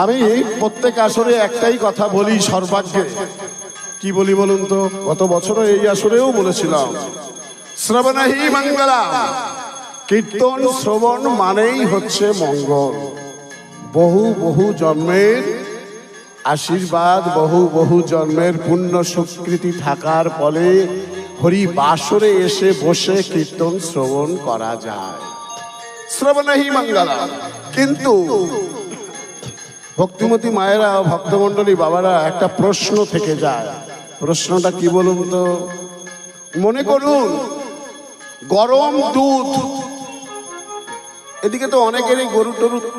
আমি প্রত্যেক আসরে একটাই কথা বলি সর্বাগ্যে, কি বলি বলুন তো? গত বছর এই আসরেও বলেছিলাম, শ্রবণহি মঙ্গলম। কীর্তন শ্রবণ মানেই হচ্ছে মঙ্গল। বহু বহু জন্মের আশীর্বাদ, বহু বহু জন্মের পুণ্য সুকৃতি থাকার ফলে হরি বাসরে এসে বসে কীর্তন শ্রবণ করা যায়। শ্রবণহি মঙ্গলম। কিন্তু ভক্তিমতী মায়েরা, ভক্তমণ্ডলী বাবারা, একটা প্রশ্ন থেকে যায়। প্রশ্নটা কি বলুন তো? মনে করুন গরম দুধ, এদিকে তো অনেকেরই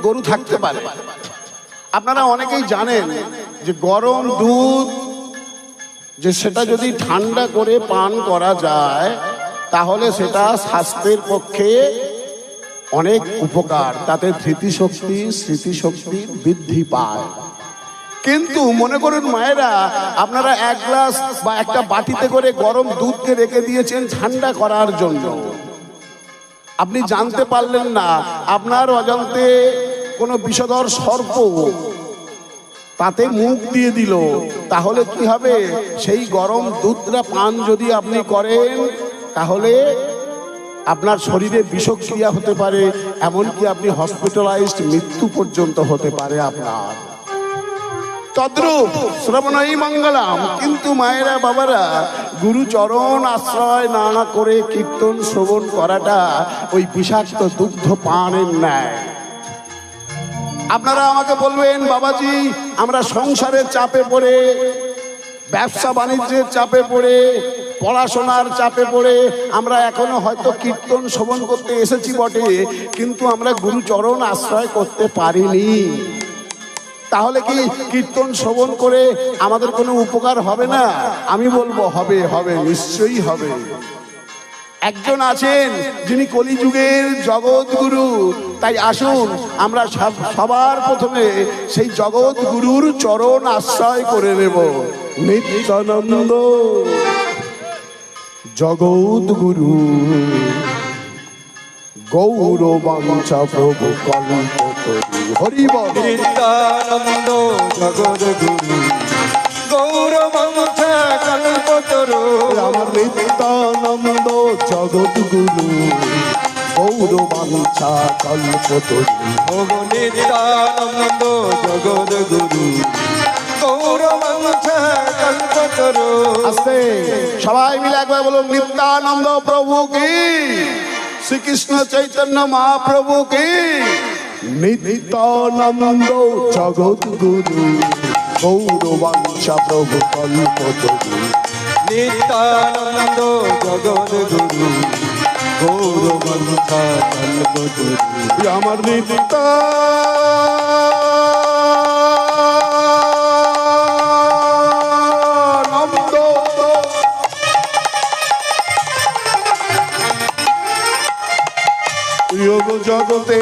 গরু থাকতে পারে। আপনারা অনেকেই জানেন যে গরম দুধ যে সেটা যদি ঠান্ডা করে পান করা যায় তাহলে সেটা স্বাস্থ্যের পক্ষে অনেক উপকার, তাতে ধৃতিশক্তি স্মৃতিশক্তি বৃদ্ধি পায়। কিন্তু মনে করুন মায়েরা, আপনারা এক গ্লাস বা একটা বাটিতে করে গরম দুধকে রেখে দিয়েছেন ঠান্ডা করার জন্য। আপনি জানতে পারলেন না, আপনার অজান্তে কোনো বিষধর সর্প তাতে মুখ দিয়ে দিল, তাহলে কি হবে? সেই গরম দুধটা পান যদি আপনি করেন তাহলে আপনার শরীরে বিষক্রিয়া হতে পারে, এমনকি আপনি হসপিটালাইজড, মৃত্যু পর্যন্ত হতে পারে আপনার। তদ্রূপ শ্রবণই মঙ্গলম। কিন্তু মায়েরা বাবারা, গুরুচরণ আশ্রয় না করে কীর্তন শ্রবণ করাটা ওই বিষাক্ত দুগ্ধ পানের ন্যায়। আপনারা আমাকে বলবেন, বাবাজি আমরা সংসারের চাপে পড়ে, ব্যবসা বাণিজ্যের চাপে পড়ে, পড়াশোনার চাপে পড়ে আমরা এখনো হয়তো কীর্তন শ্রবণ করতে এসেছি বটে, কিন্তু আমরা গুরুচরণ আশ্রয় করতে পারিনি। তাহলে কি কীর্তন শ্রবণ করে আমাদের কোনো উপকার হবে না? আমি বলবো হবে, হবে, নিশ্চয়ই হবে। একজন আছেন যিনি কলিযুগের জগৎগুরু। তাই আসুন আমরা সবার প্রথমে সেই জগৎগুরুর চরণ আশ্রয় করে নেব। নিত্যানন্দ জগৎগুরু গৌরবাঞ্ছা প্রভু কল্পতরু। হরি বল। নিত্যানন্দ জগৎগুরু গৌরবাঞ্ছা কল্পতরু। আমার নিত্যানন্দ জগৎগুরু গৌরবাঞ্ছা কল্পতরু। নিত্যানন্দ জগৎগুরু গৌরবাঞ্ছা কল্পতরু। আস্তে সবাই মিলে একবার বলুন, নিত্যানন্দ প্রভু কি, শ্রীকৃষ্ণ চৈতন্য মহাপ্রভু কি। নিত্যানন্দ জগৎগুরু গৌরবাঞ্ছা প্রভু কল্পতরু। নিত্যানন্দ জগৎগুরু গৌরবাঞ্ছা কল্পতরু। আমার নিত্যানন্দ যোগ জগতে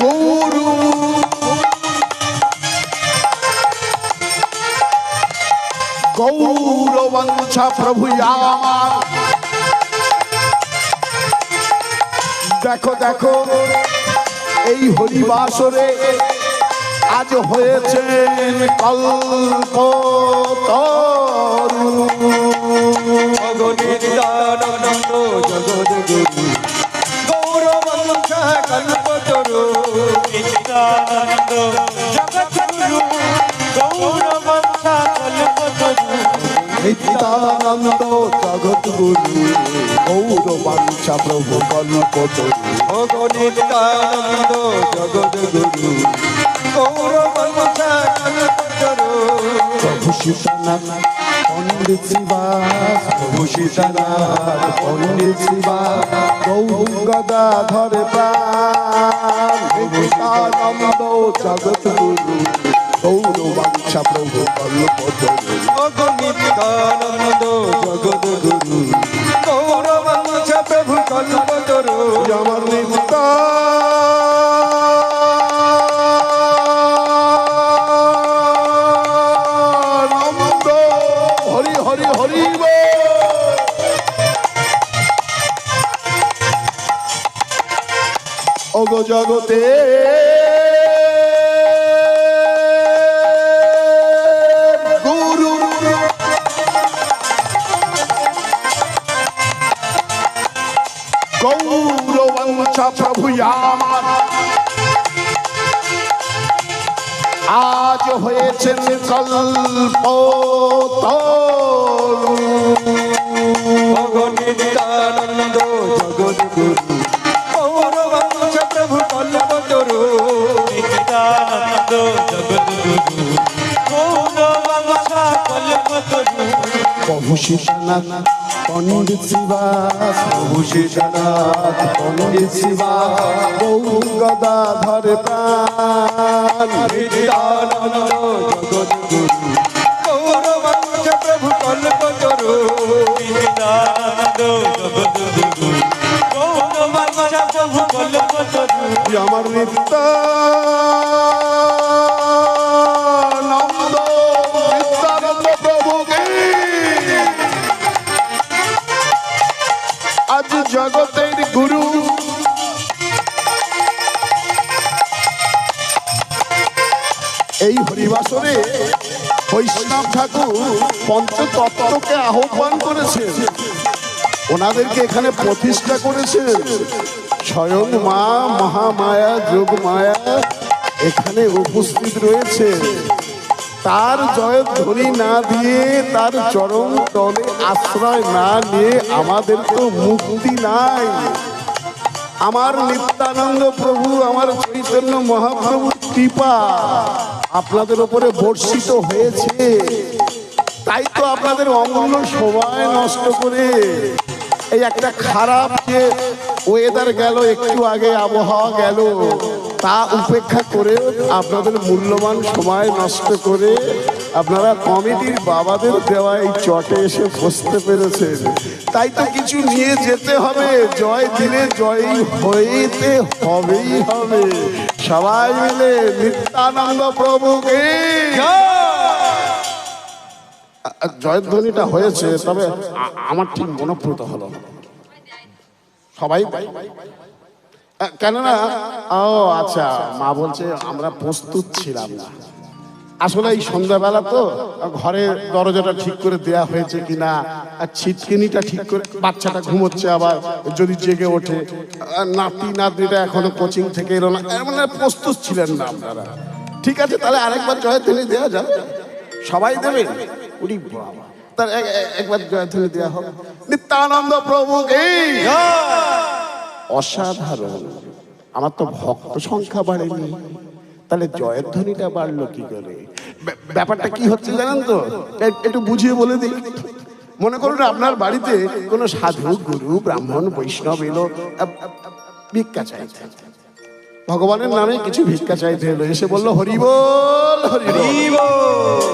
গৌরু গৌরবাঞ্ছা প্রভু আমার। দেখো দেখো এই হরিবাসরে আজ হয়েছেন কল্পতরু। নিত্যানন্দ জগৎগুরু গৌরবাঞ্ছা কল্পতরু। নিত্যানন্দ জগৎগুরু গৌরবাঞ্ছা কল্পতরু। নিত্যানন্দ জগৎগুরু গৌরবাঞ্ছা প্রভু কল্পতরু। নিত্যানন্দ জগৎগুরু গৌরবাঞ্ছা কল্পতরু। প্রভু সীতানাথ পণ্ডিত শিবাস, প্রভু সীতানাথ পণ্ডিত শিবাস, গৌর গদাধর প্রাণ। নিত্যানন্দ জগৎগুরু গৌরবাঞ্ছা প্রভু কল্পতরু। নিত্যানন্দ জগৎগুরু গৌরবাঞ্ছা প্রভু কল্পতরু। আমার নিত্যানন্দ হরি হরি হরি বল। ওগো জগতে গুরু গৌরবঞ্চ প্রভু আমার আজ হয়েছেন কল্পতরু। নিত্যানন্দ জগদ্গুরু গৌরবংশ প্রভু কল্পতরু। নিত্যানন্দ জগদ্গুরু গৌরবংশ কল্পতরু। প্রভু শিশনাথ পণ্ডিত শিবাস, প্রভু শিশনাথ পণ্ডিত শিবাস, গৌর গদাধর প্রাণ। নিত্যানন্দ জগদ্গুরু গৌরবংশ প্রভু কল্পতরু। নিত্যানন্দ জগদ্গুরু গৌরবংশ প্রভু কল্পতরু। আমার নিত্যানন্দ প্রভুকে আজ জগতের গুরু এই হরিবাসরে বৈষ্ণব ঠাকুর পঞ্চতত্ত্বকে আহ্বান করেছেন, ওনাদেরকে এখানে প্রতিষ্ঠা করেছেন। স্বয়ং মা মহামায়া যোগমায়া এখানে উপস্থিত রয়েছে। তার জয়ধ্বনি না দিয়ে, তার চরণ তলে আশ্রয় না নিয়ে আমাদের তো মুক্তি নাই। আমার নিত্যানন্দ প্রভু, আমার চৈতন্য মহাপ্রভু কৃপা আপনাদের উপরে বর্ষিত হয়েছে, তাই তো আপনাদের অমূল্য সময় নষ্ট করে এই একটা খারাপ যে ওয়েদার গেল, একটু আগে আবহাওয়া গেল, তা উপেক্ষা করে আপনাদের মূল্যবান সময় নষ্ট করে আপনারা কমিটির বাবাদের দেওয়া এই চটে এসে বসতে পেরেছেন। তাই তো কিছু নিয়ে যেতে হবে, জয় দিলে জয়ী হইতে হবেই হবে। সবাই মিলে নিত্যানন্দ প্রভুকে জয়ধ্বনিটা হয়েছে, তবে আমার ঠিক মনোপ্রত হলো না। সবাই কেননা ও আচ্ছা, মা বলছে আমরা প্রস্তুত ছিলাম না। আসলে এই সন্ধ্যাবেলা তো ঘরে দরজাটা ঠিক করে দেয়া হয়েছে কিনা, আর ছিটকিনিটা ঠিক করে, বাচ্চাটা ঘুমোচ্ছে, আবার যদি জেগে ওঠে, নাতি নাতনিটা এখনো কোচিং থেকে এলো না, মানে প্রস্তুত ছিলেন না আপনারা। ঠিক আছে, তাহলে আরেকবার জয়ধ্বনি দেওয়া যাবে, সবাই দেবেন। উনি বাবা, তার একবার জয়ধ্বনি দেওয়া হোক। নিত্যানন্দ প্রভুকে অসাধারণ। আমার তো ভক্ত সংখ্যা বাড়েনি, তাহলে জয়ধ্বনিটা বাড়লো কি করে? ব্যাপারটা কি হচ্ছে জানেন তো? একটু বুঝিয়ে বলে দিই। মনে করুন আপনার বাড়িতে কোনো সাধু গুরু ব্রাহ্মণ বৈষ্ণব এলো, ভিক্ষা চাইতে, ভগবানের নামে কিছু ভিক্ষা চাইতে এলো, এসে বললো হরি বল হরি বল।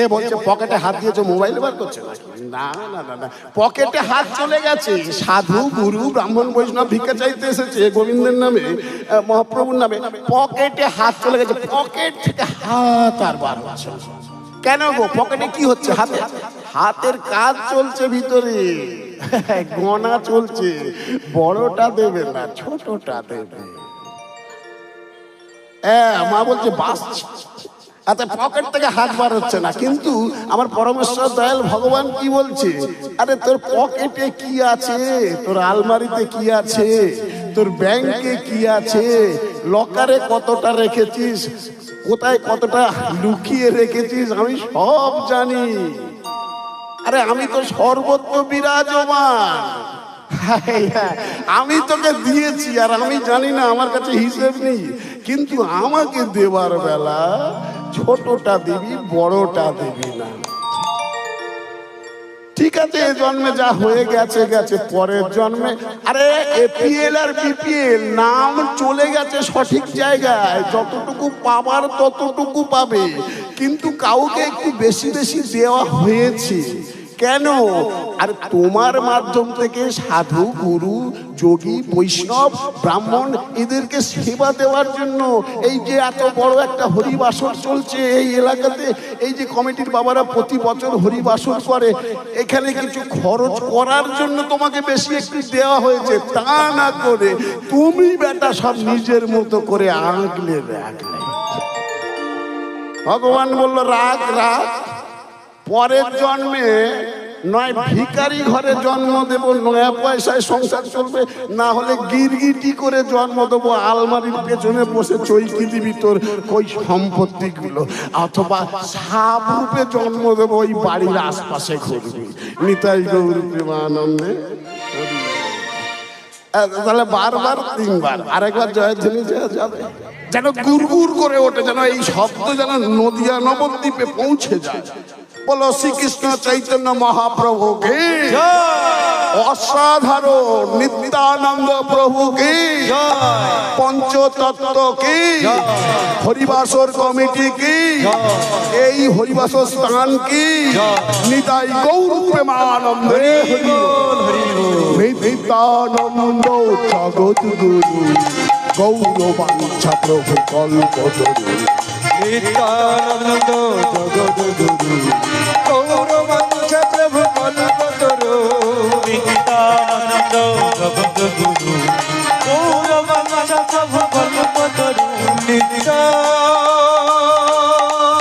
এ বলছে পকেটে হাত দিয়েছে, মোবাইল বার করছে না? না না না, পকেটে হাত চলে গেছে। সাধু গুরু ব্রাহ্মণ বৈষ্ণব ভিক্ষা চাইতে এসেছে গোবিন্দের নামে, মহাপ্রভুর নামে, পকেটে হাত চলে গেছে। পকেট থেকে হাত আর বার হচ্ছে কেন গো? পকেটে কি হচ্ছে? হাতে হাতের কাজ চলছে, ভিতরে গণা চলছে। বড়টা দেবে না, ছোটটা দেবে। মা বলছে বাস, আচ্ছা পকেট থেকে হাত বার হচ্ছে না, কিন্তু আমার পরমেশ্বর দয়াল ভগবান কি বলছে? আরে তোর পকেটে কি আছে, তোর আলমারিতে কি আছে, তোর ব্যাংকে কি আছে, লকারে কতটা রেখেছিস, কোথায় কতটা লুকিয়ে রেখেছিস, আমি সব জানি। আরে আমি তো সর্বত্র বিরাজমান, আমি তোকে দিয়েছি, আর আমি জানি না, আমার কাছে হিসেব নেই, কিন্তু আমাকে দেবার বেলা ছোটটা দিবি, বড়টা দিবি না। ঠিক আছে, এ জন্মে যা হয়ে গেছে গেছে, পরের জন্মে আরে এপিএল আর বিপিএল নাম চলে গেছে সঠিক জায়গায়, যতটুকু পাবার ততটুকু পাবে, কিন্তু কাউকে একটু বেশি বেশি দেওয়া হয়েছে। কেন? আর তোমার মাধ্যম থেকে সাধু, গুরু, যোগী, বৈষ্ণব, ব্রাহ্মণ এদেরকে সেবা দেওয়ার জন্য এই যে এত বড় একটা হরিবাসর চলছে এই এলাকাতে, এই যে কমিটির বাবারা প্রতি বছর হরিবাসর করে, এখানে কিছু খরচ করার জন্য তোমাকে বেশি একটু দেওয়া হয়েছে। তা না করে তুমি বেটা সব নিজের মতো করে আঁকলে রাখলে। ভগবান বলল রাগ রাগ, পরের জন্মে নয় ভিখারি ঘরে জন্ম দেব, নয়া পয়সায় সংসার চলবে, না হলে গিরগিটি করে জন্ম দেবো, আলমারির পেছনে বসে চৈকি দিবি তোর ওই সম্পত্তি গুলো, অথবা সাপ রূপে জন্ম দেবো, ওই বাড়ির আশপাশে ঘুরবি। নিতাই গৌর প্রেমানন্দে। তাহলে বারবার তিনবার, আরেকবার জয়ধ্বনি যাবে, যেন গুড়গুড় করে ওঠে, যেন এই শব্দ যেন নদিয়া নবদ্বীপে পৌঁছে যায়। বলো শ্রীকৃষ্ণ চৈতন্য মহাপ্রভু কি, অসাধারণ নিত্যানন্দ প্রভু কি, পঞ্চতত্ত্ব কি, হরিবাসর কমিটি কি, এই হরিবাসর স্থান কি, নিতাই গৌর প্রেমানন্দে। নিত্যানন্দ জগৎ গুরু গৌরবাঞ্ছা প্রভু কল্পতরু। নিত্যানন্দ জগৎ গুরু গৌরবাঞ্ছা প্রভু কল্পতরু। নিত্যানন্দ জগৎ গুরু গৌরবাঞ্ছা প্রভু কল্পতরু। নিত্যানন্দ জগতের গুরু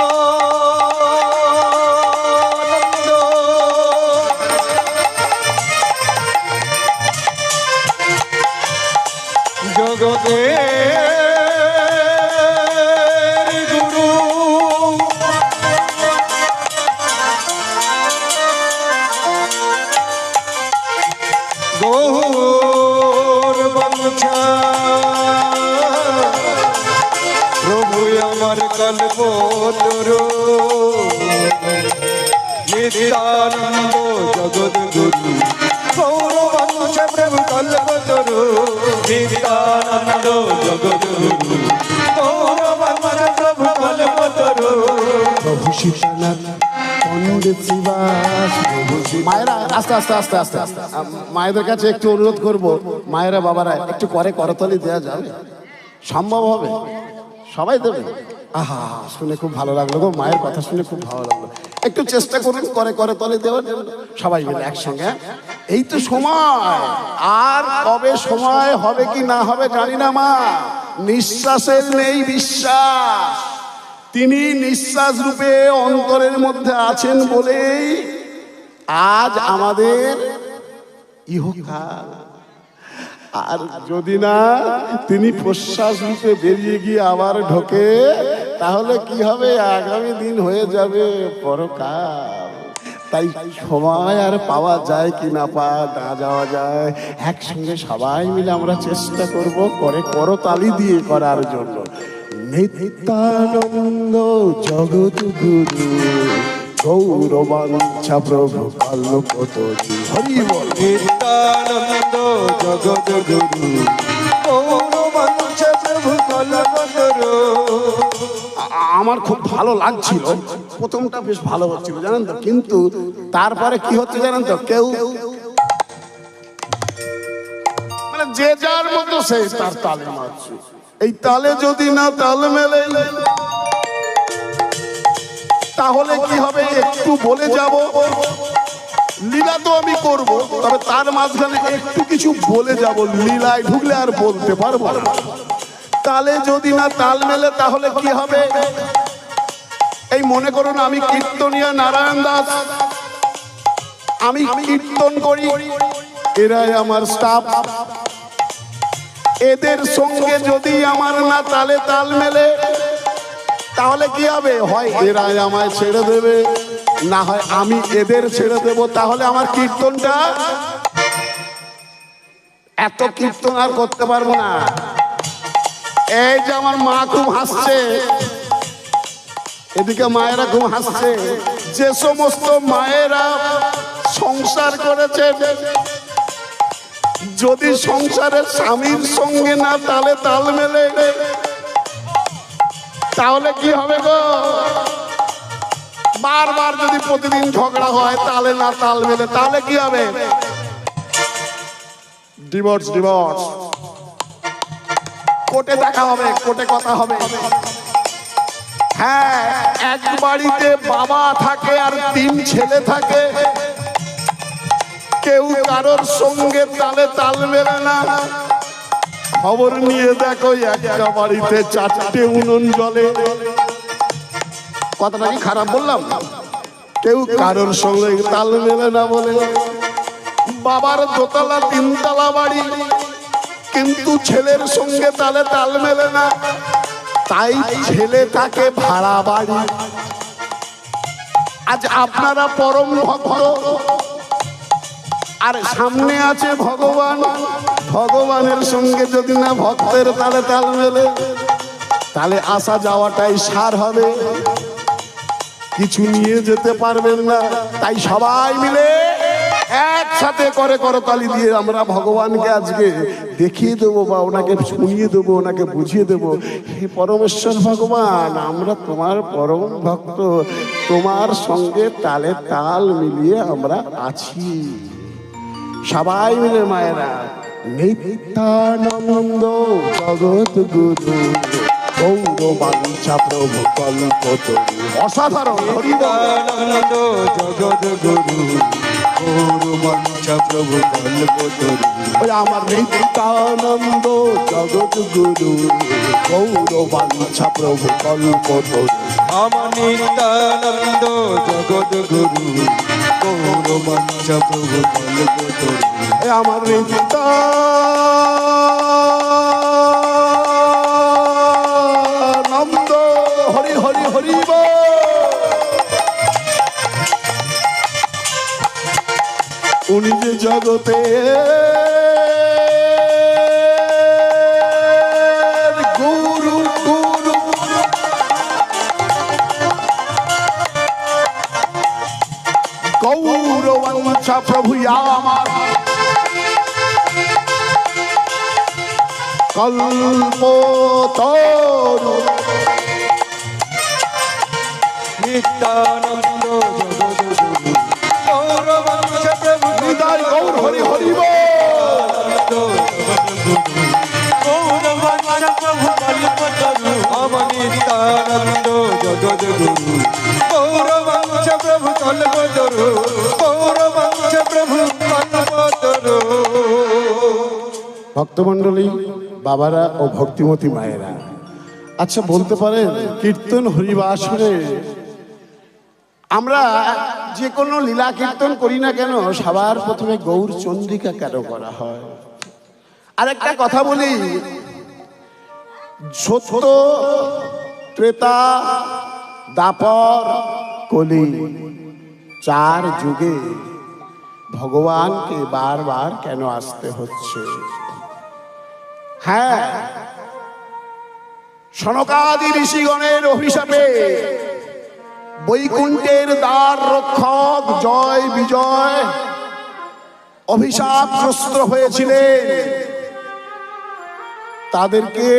গৌরবাঞ্ছা প্রভু আমার কল্পতরু। নিত্যানন্দ জগৎ গুরু গৌরবাঞ্ছা প্রভু কল্পতরু। নিত্যানন্দ জগৎ গুরু গৌরবাঞ্ছা প্রভু কল্পতরু। প্রভু সীতানাথ পণ্ডিত শ্রীবাস। মায়েরা আস্তে আস্তে আস্তে আস্তে আস্তে মায়েদের কাছে একটু অনুরোধ করব, মায়েরা বাবারা একটু করে করতালি দেওয়া যাবে? সম্ভব হবে? সবাই দেবে? আহা, শুনে খুব ভালো লাগলো গো, মায়ের কথা শুনে খুব ভালো লাগলো। একটু চেষ্টা করুন করে করতালি দেওয়ার জন্য সবাই মিলে একসঙ্গে। এই তো সময়, আর কবে সময় হবে কি না হবে জানি না মা। নিঃশ্বাসের নেই বিশ্বাস, তিনি নিঃশ্বাস রূপে অন্তরের মধ্যে আছেন বলেই আজ আমাদের ইহকাল। আর যদি না তিনি প্রশ্বাস রূপে বেরিয়ে গিয়ে আবার ঢোকে, তাহলে কি হবে? আগামী দিন হয়ে যাবে পরকাল। তাই সময় আর পাওয়া যায় কি না না যাওয়া যায়, একসঙ্গে সবাই মিলে আমরা চেষ্টা করব করে করতালি দিয়ে করার জন্য। নিত্যানন্দ জগৎ গুরু গৌরবাঞ্ছা প্রভু কল্পতরু। হরি বল। নিত্যানন্দ জগৎ গুরু গৌরবাঞ্ছা প্রভু কল্পতরু। আমার খুব ভালো লাগছিল, প্রথমটা বেশ ভালো হচ্ছিল জানেন তো, কিন্তু তারপরে কি হচ্ছে জানেন তো, কেউ মানে যে যার মতো সেই তার তালে মারছে। এই তালে যদি না তাল মেলে তাহলে কি হবে? একটু বলে যাব, লীলা তো আমি করব, তবে তার মাঝখানে একটু কিছু বলে যাব, লীলায় ঢুকলে আর বলতে পারবো না। তালে যদি না তাল মেলে তাহলে কি হবে? এই মনে করুন আমি কীর্তনিয়া নারায়ণ দাস, আমি কীর্তন করি, এরাই আমার স্টাফ। এদের সঙ্গে যদি আমার না তালে তাল মেলে তাহলে কি হবে? হয় এরাই আমায় ছেড়ে দেবে, না হয় আমি এদের ছেড়ে দেব। তাহলে আমার কীর্তনটা, এত কীর্তন আর করতে পারবো না। এই যে আমার মা খুব হাসছে, এদিকে মায়েরা খুব হাসছে। যে সমস্ত মায়েরা সংসার করেছে, যদি সংসারের স্বামীর সঙ্গে না তালে তাল মেলে তাহলে কি হবে গো? বারবার যদি প্রতিদিন ঝগড়া হয়, তালে না তাল মেলে, তাহলে কি হবে? Divorce, divorce. কোর্টে দেখা হবে, কোর্টে কথা হবে। হ্যাঁ, এক বাড়িতে বাবা থাকে আর 3 ছেলে থাকে, কেউ কারোর সঙ্গে তালে তাল মেলে না। খবর নিয়ে দেখো, একটা বাড়িতে 4টে উনুন জ্বলে। কথাটা কি খারাপ বললাম? কেউ কারোর সঙ্গে তাল মেলে না বলে। বাবার দোতলা 3 তলা বাড়ি, কিন্তু ছেলের সঙ্গে তালে তাল মেলে না, তাই ছেলে থাকে ভাড়া বাড়ি। আজ আপনারা পরম ভক্ত, আর সামনে আছে ভগবান। ভগবানের সঙ্গে যদি না ভক্তের তালে তাল মেলে, তাহলে আসা যাওয়াটাই সার হবে, কিছু নিয়ে যেতে পারবেন না। তাই সবাই মিলে একসাথে করে করতালি দিয়ে আমরা ভগবানকে আজকে দেখিয়ে দেবো, বা ওনাকে শুনিয়ে দেবো, ওনাকে বুঝিয়ে দেবো, হে পরমেশ্বর ভগবান, আমরা তোমার পরম ভক্ত, তোমার সঙ্গে তালে তাল মিলিয়ে আমরা আছি। সবাই মিলে মায়েরা, নিত্যানন্দ জগৎ গুরু গৌরবাঞ্ছা প্রভু কল্পতরু। অসাধারণ। নিত্যানন্দ জগৎ গুরু গৌরবাঞ্ছা প্রভু কল্পতরু। আমার নিত্যানন্দ জগৎ গুরু গৌরবাঞ্ছা প্রভু কল্পতরু। আমার নিত্যানন্দ জগৎ গুরু গৌরবাঞ্ছা প্রভু কল্পতরু। আমার নিত্যানন্দ হরি হরি হরি বল। উনি যে জগতে গুরু গুরু, গৌরবাঞ্ছা প্রভু আমার কল্পতরু। নিত্যানন্দ জগৎ গুরু গৌরবাঞ্ছা প্রভু হৃদয় গৌর হরি হরি বল। গৌরবাঞ্ছা প্রভু কল্পতরু। আমার নিত্যানন্দ জগৎ গুরু গৌরবাঞ্ছা প্রভু কল্পতরু। গৌরবাঞ্ছা প্রভু কল্পতরু। ভক্তমণ্ডলী, বাবারা ও ভক্তিমতী মায়েরা, আচ্ছা বলতে পারেন, কীর্তন হরিবাসরে আমরা যে কোনো লীলা কীর্তন করি না কেন, সবার প্রথমে গৌর চন্দ্রিকা কেন করা হয়? আর একটা কথা বলি, সত্য, ত্রেতা, দাপর, কলি, 4 যুগে ভগবানকে বারবার কেন আসতে হচ্ছে? হ্যাঁ, সনকাদি ঋষিগণের অভিশাপে বৈকুণ্ঠের দ্বার রক্ষক জয় বিজয় অভিশাপগ্রস্ত হয়েছিলেন। তাদেরকে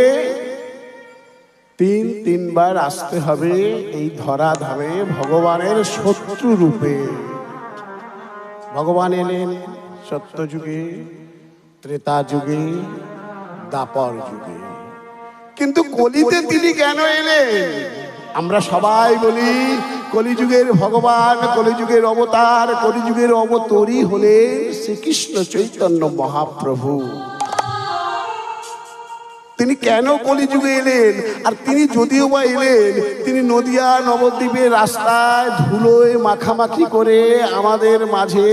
3বার আসতে হবে এই ধরাধামে ভগবানের শত্রু রূপে। ভগবান এলেন সত্য যুগে, ত্রেতা যুগে, দাপর যুগে, কিন্তু কলিতে তিনি কেন এলেন? আমরা সবাই বলি কলিযুগের ভগবান, কলিযুগের অবতার, কলিযুগের অবতরী হলেন শ্রীকৃষ্ণ চৈতন্য মহাপ্রভু। তিনি কেন কলিযুগে এলেন? আর তিনি যদিও বা এলেন, তিনি নদিয়া নবদ্বীপের রাস্তায় ধুলোয় মাখামাখি করে আমাদের মাঝে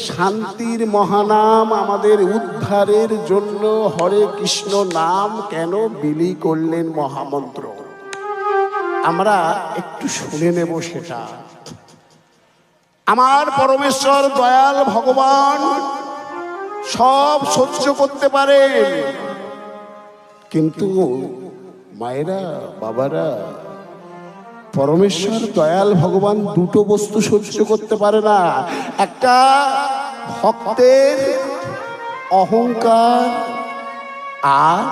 শান্তির মহানাম, আমাদের উদ্ধারের জন্য হরে কৃষ্ণ নাম কেন বিলি করলেন মহামন্ত্র? আমরা একটু শুনে নেব সেটা। আমার পরমেশ্বর দয়াল ভগবান সব সহ্য করতে পারেন, কিন্তু মায়েরা, বাবারা, পরমেশ্বর দয়াল ভগবান 2টো বস্তু সহ্য করতে পারে না। একটা ভক্তের অহংকার, আর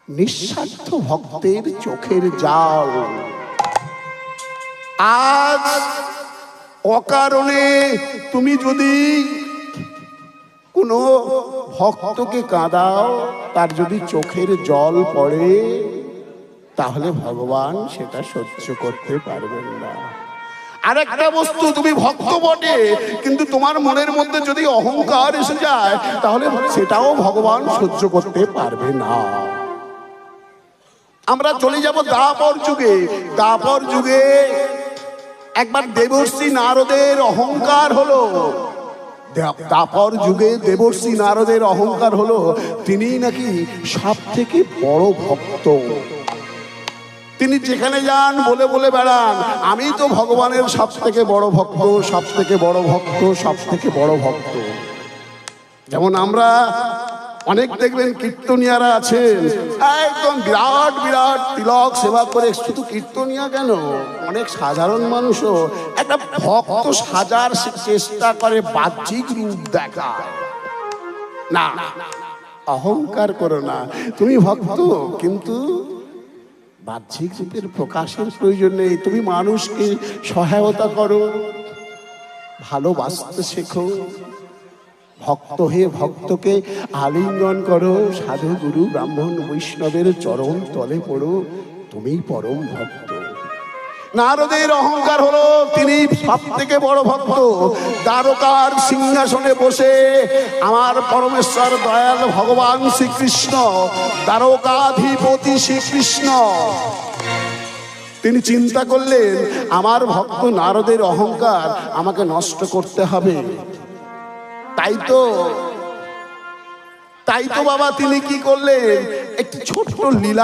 নিঃস্বার্থ ভক্তের চোখের জাল। আজ অকারণে তুমি যদি কোনো ভক্তকে কাঁদাও, তার যদি চোখের জল পড়ে, তাহলে ভগবান সেটা সহ্য করতে পারবেন না। আরেকটা বস্তু, তুমি ভক্ত বটে, কিন্তু তোমার মনের মধ্যে যদি অহংকার এসে যায়, তাহলে সেটাও ভগবান সহ্য করতে পারবে না। আমরা চলে যাব দ্বাপর যুগে। দ্বাপর যুগে একবার দেবর্ষি নারদের অহংকার হলো। দ্বাপর যুগে দেবর্ষি নারদের অহংকার হলো তিনি নাকি সব থেকে বড় ভক্ত। তিনি যেখানে যান বলে বলে বেড়ান, আমি তো ভগবানের সব থেকে বড় ভক্ত, সব থেকে বড় ভক্ত, সব থেকে বড় ভক্ত। যেমন আমরা অনেক দেখবেন কীর্তনিয়ারা আছেন, একদম বিরাট বিরাট তিলক সেবা করে। শুধু কীর্তনিয়া কেন, অনেক সাধারণ মানুষও একটা ভক্ত সাজার চেষ্টা করে, বাহ্যিক রূপ দেখায়। না, অহংকার করো না, তুমি ভক্ত, কিন্তু বাহ্যিক রূপের প্রকাশের প্রয়োজন নেই। তুমি মানুষকে সহায়তা করো, ভালোবাসতে শেখো, ভক্ত হয়ে ভক্তকে আলিঙ্গন করো, সাধু গুরু ব্রাহ্মণ বৈষ্ণবের চরণ তলে পড়ো, তুমি পরম ভক্ত। নারদের অহংকার হলো তিনি সব থেকে বড় ভক্ত। দ্বারকার সিংহাসনে বসে আমার পরমেশ্বর দয়াল ভগবান শ্রীকৃষ্ণ, দ্বারকাধিপতি শ্রীকৃষ্ণ, তিনি চিন্তা করলেন আমার ভক্ত নারদের অহংকার আমাকে নষ্ট করতে হবে। তাই তো বাবা তিনি কি করলেন, একটি ছোট্ট লীলা